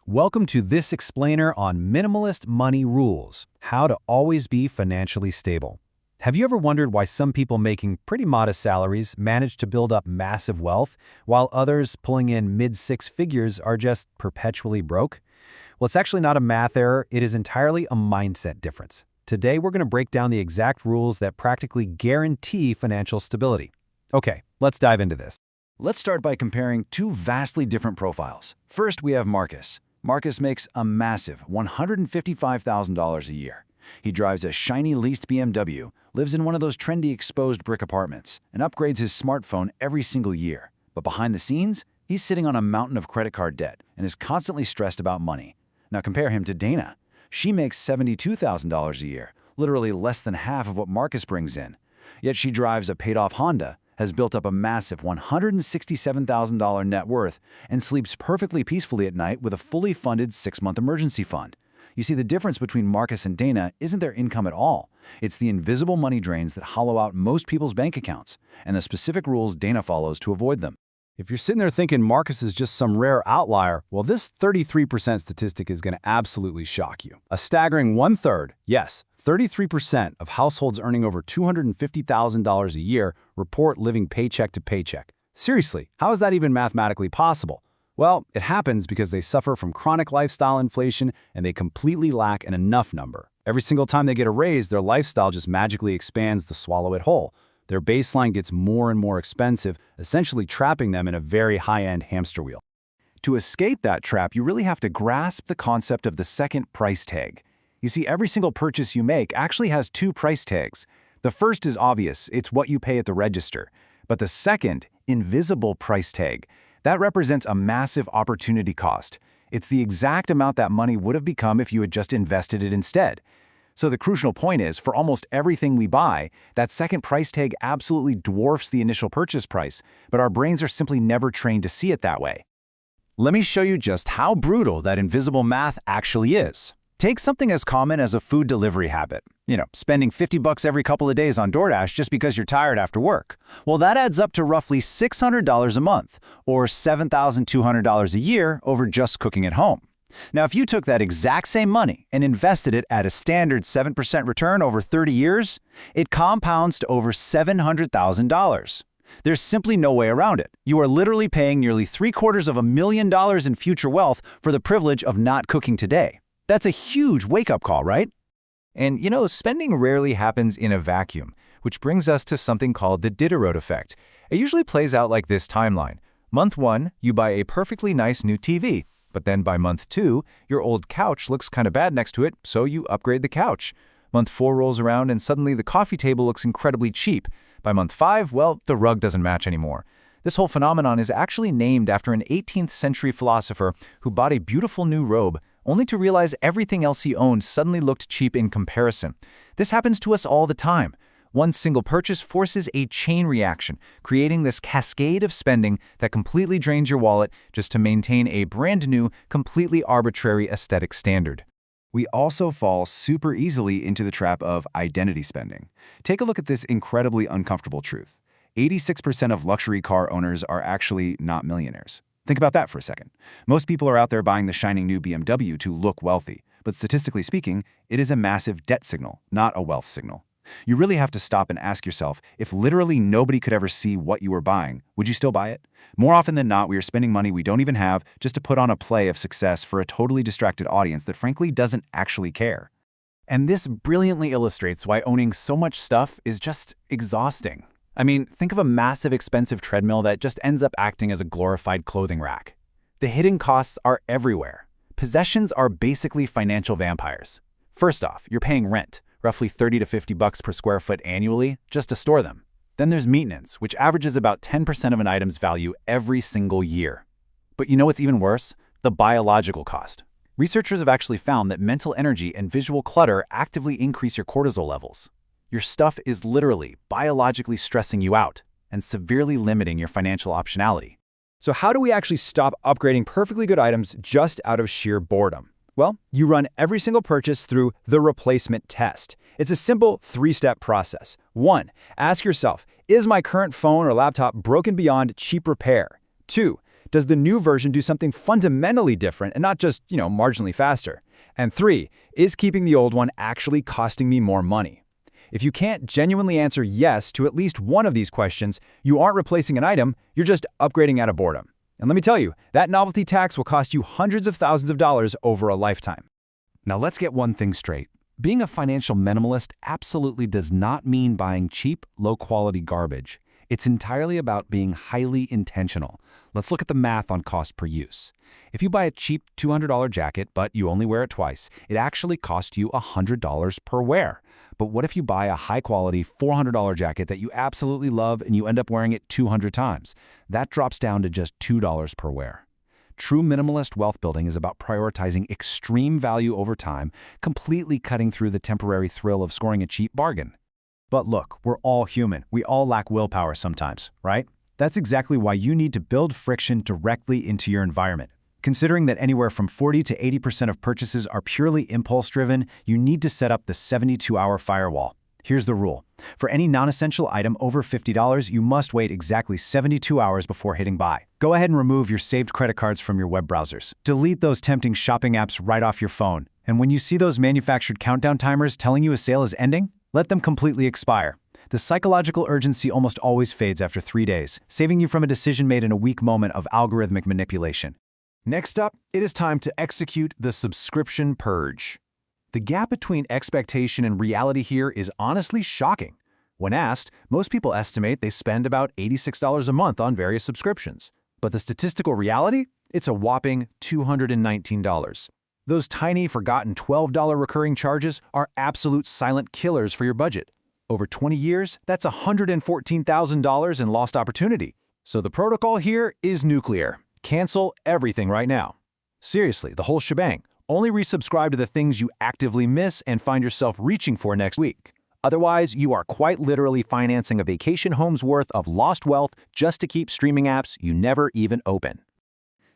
Welcome to this explainer on minimalist money rules, how to always be financially stable. Have you ever wondered why some people making pretty modest salaries manage to build up massive wealth, while others pulling in mid-six figures are just perpetually broke? Well, it's actually not a math error, it is entirely a mindset difference. Today, we're going to break down the exact rules that practically guarantee financial stability. Okay, let's dive into this. Let's start by comparing two vastly different profiles. First, we have Marcus. Marcus makes a massive $155,000 a year. He drives a shiny leased BMW, lives in one of those trendy exposed brick apartments, and upgrades his smartphone every single year. But behind the scenes, he's sitting on a mountain of credit card debt and is constantly stressed about money. Now compare him to Dana. She makes $72,000 a year, literally less than half of what Marcus brings in. Yet she drives a paid-off Honda, has built up a massive $167,000 net worth, and sleeps perfectly peacefully at night with a fully funded 6-month emergency fund. You see, the difference between Marcus and Dana isn't their income at all. It's the invisible money drains that hollow out most people's bank accounts, and the specific rules Dana follows to avoid them. If you're sitting there thinking Marcus is just some rare outlier, well, this 33% statistic is going to absolutely shock you. A staggering one-third, yes, 33% of households earning over $250,000 a year report living paycheck to paycheck. Seriously, how is that even mathematically possible? Well, it happens because they suffer from chronic lifestyle inflation and they completely lack an enough number. Every single time they get a raise, their lifestyle just magically expands to swallow it whole. Their baseline gets more and more expensive, essentially trapping them in a very high-end hamster wheel. To escape that trap, you really have to grasp the concept of the second price tag. You see, every single purchase you make actually has two price tags. The first is obvious, it's what you pay at the register. But the second, invisible price tag, that represents a massive opportunity cost. It's the exact amount that money would have become if you had just invested it instead. So the crucial point is, for almost everything we buy, that second price tag absolutely dwarfs the initial purchase price, but our brains are simply never trained to see it that way. Let me show you just how brutal that invisible math actually is. Take something as common as a food delivery habit. Spending $50 every couple of days on DoorDash just because you're tired after work. Well, that adds up to roughly $600 a month, or $7,200 a year over just cooking at home. Now, if you took that exact same money and invested it at a standard 7% return over 30 years, it compounds to over $700,000. There's simply no way around it. You are literally paying nearly $750,000 in future wealth for the privilege of not cooking today. That's a huge wake-up call, right? And spending rarely happens in a vacuum, which brings us to something called the Diderot effect. It usually plays out like this timeline. Month 1, you buy a perfectly nice new TV. But then by month 2, your old couch looks kind of bad next to it, so you upgrade the couch. Month 4 rolls around and suddenly the coffee table looks incredibly cheap. By month 5, well, the rug doesn't match anymore. This whole phenomenon is actually named after an 18th century philosopher who bought a beautiful new robe, only to realize everything else he owned suddenly looked cheap in comparison. This happens to us all the time. One single purchase forces a chain reaction, creating this cascade of spending that completely drains your wallet just to maintain a brand new, completely arbitrary aesthetic standard. We also fall super easily into the trap of identity spending. Take a look at this incredibly uncomfortable truth. 86% of luxury car owners are actually not millionaires. Think about that for a second. Most people are out there buying the shining new BMW to look wealthy, but statistically speaking, it is a massive debt signal, not a wealth signal. You really have to stop and ask yourself, if literally nobody could ever see what you were buying, would you still buy it? More often than not, we are spending money we don't even have just to put on a play of success for a totally distracted audience that frankly doesn't actually care. And this brilliantly illustrates why owning so much stuff is just exhausting. I mean, think of a massive expensive treadmill that just ends up acting as a glorified clothing rack. The hidden costs are everywhere. Possessions are basically financial vampires. First off, you're paying rent, roughly $30 to $50 per square foot annually, just to store them. Then there's maintenance, which averages about 10% of an item's value every single year. But you know what's even worse? The biological cost. Researchers have actually found that mental energy and visual clutter actively increase your cortisol levels. Your stuff is literally biologically stressing you out and severely limiting your financial optionality. So how do we actually stop upgrading perfectly good items just out of sheer boredom? Well, you run every single purchase through the replacement test. It's a simple 3-step process. 1. Ask yourself, is my current phone or laptop broken beyond cheap repair? 2. Does the new version do something fundamentally different and not just, marginally faster? And 3, is keeping the old one actually costing me more money? If you can't genuinely answer yes to at least one of these questions, you aren't replacing an item, you're just upgrading out of boredom. And let me tell you, that novelty tax will cost you hundreds of thousands of dollars over a lifetime. Now let's get one thing straight. Being a financial minimalist absolutely does not mean buying cheap, low-quality garbage. It's entirely about being highly intentional. Let's look at the math on cost per use. If you buy a cheap $200 jacket, but you only wear it twice, it actually costs you $100 per wear. But what if you buy a high-quality $400 jacket that you absolutely love and you end up wearing it 200 times? That drops down to just $2 per wear. True minimalist wealth building is about prioritizing extreme value over time, completely cutting through the temporary thrill of scoring a cheap bargain. But look, we're all human. We all lack willpower sometimes, right? That's exactly why you need to build friction directly into your environment. Considering that anywhere from 40 to 80% of purchases are purely impulse-driven, you need to set up the 72-hour firewall. Here's the rule. For any non-essential item over $50, you must wait exactly 72 hours before hitting buy. Go ahead and remove your saved credit cards from your web browsers. Delete those tempting shopping apps right off your phone. And when you see those manufactured countdown timers telling you a sale is ending, let them completely expire. The psychological urgency almost always fades after 3 days, saving you from a decision made in a weak moment of algorithmic manipulation. Next up, it is time to execute the subscription purge. The gap between expectation and reality here is honestly shocking. When asked, most people estimate they spend about $86 a month on various subscriptions. But the statistical reality? It's a whopping $219. Those tiny, forgotten $12 recurring charges are absolute silent killers for your budget. Over 20 years, that's $114,000 in lost opportunity. So the protocol here is nuclear. Cancel everything right now. Seriously, the whole shebang. Only resubscribe to the things you actively miss and find yourself reaching for next week. Otherwise, you are quite literally financing a vacation home's worth of lost wealth just to keep streaming apps you never even open.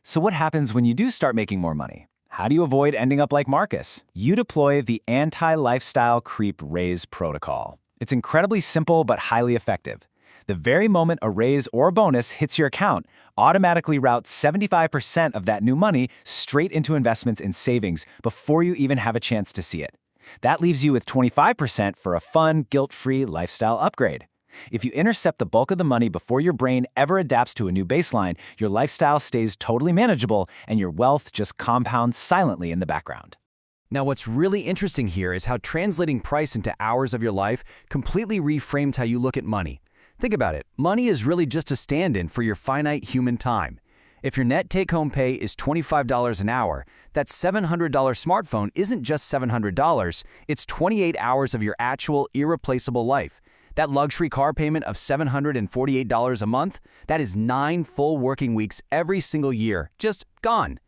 So what happens when you do start making more money? How do you avoid ending up like Marcus? You deploy the anti-lifestyle creep raise protocol. It's incredibly simple but highly effective. The very moment a raise or a bonus hits your account, automatically route 75% of that new money straight into investments and savings before you even have a chance to see it. That leaves you with 25% for a fun, guilt-free lifestyle upgrade. If you intercept the bulk of the money before your brain ever adapts to a new baseline, your lifestyle stays totally manageable and your wealth just compounds silently in the background. Now, what's really interesting here is how translating price into hours of your life completely reframed how you look at money. Think about it. Money is really just a stand-in for your finite human time. If your net take-home pay is $25 an hour, that $700 smartphone isn't just $700, it's 28 hours of your actual irreplaceable life. That luxury car payment of $748 a month, that is 9 full working weeks every single year, just gone.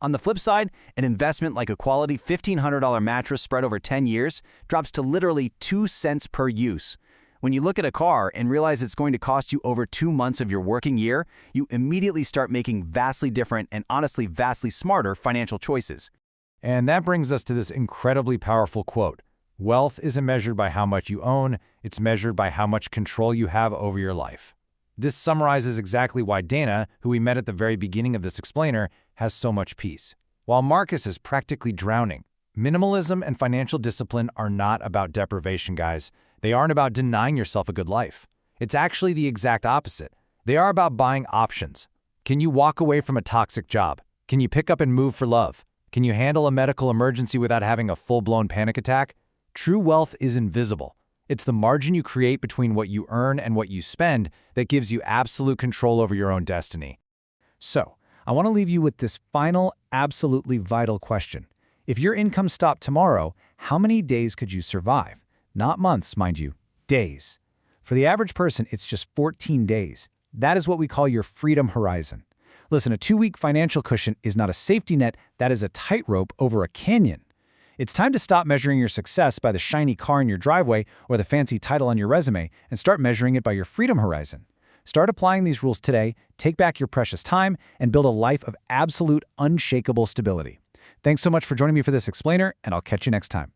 On the flip side, an investment like a quality $1,500 mattress spread over 10 years drops to literally 2 cents per use. When you look at a car and realize it's going to cost you over 2 months of your working year, you immediately start making vastly different and honestly vastly smarter financial choices. And that brings us to this incredibly powerful quote. Wealth isn't measured by how much you own, it's measured by how much control you have over your life. This summarizes exactly why Dana, who we met at the very beginning of this explainer, has so much peace. While Marcus is practically drowning, minimalism and financial discipline are not about deprivation, guys. They aren't about denying yourself a good life. It's actually the exact opposite. They are about buying options. Can you walk away from a toxic job? Can you pick up and move for love? Can you handle a medical emergency without having a full-blown panic attack? True wealth is invisible. It's the margin you create between what you earn and what you spend that gives you absolute control over your own destiny. So, I want to leave you with this final, absolutely vital question. If your income stopped tomorrow, how many days could you survive? Not months, mind you, days. For the average person, it's just 14 days. That is what we call your freedom horizon. Listen, a 2-week financial cushion is not a safety net, that is a tightrope over a canyon. It's time to stop measuring your success by the shiny car in your driveway or the fancy title on your resume and start measuring it by your freedom horizon. Start applying these rules today, take back your precious time, and build a life of absolute, unshakable stability. Thanks so much for joining me for this explainer, and I'll catch you next time.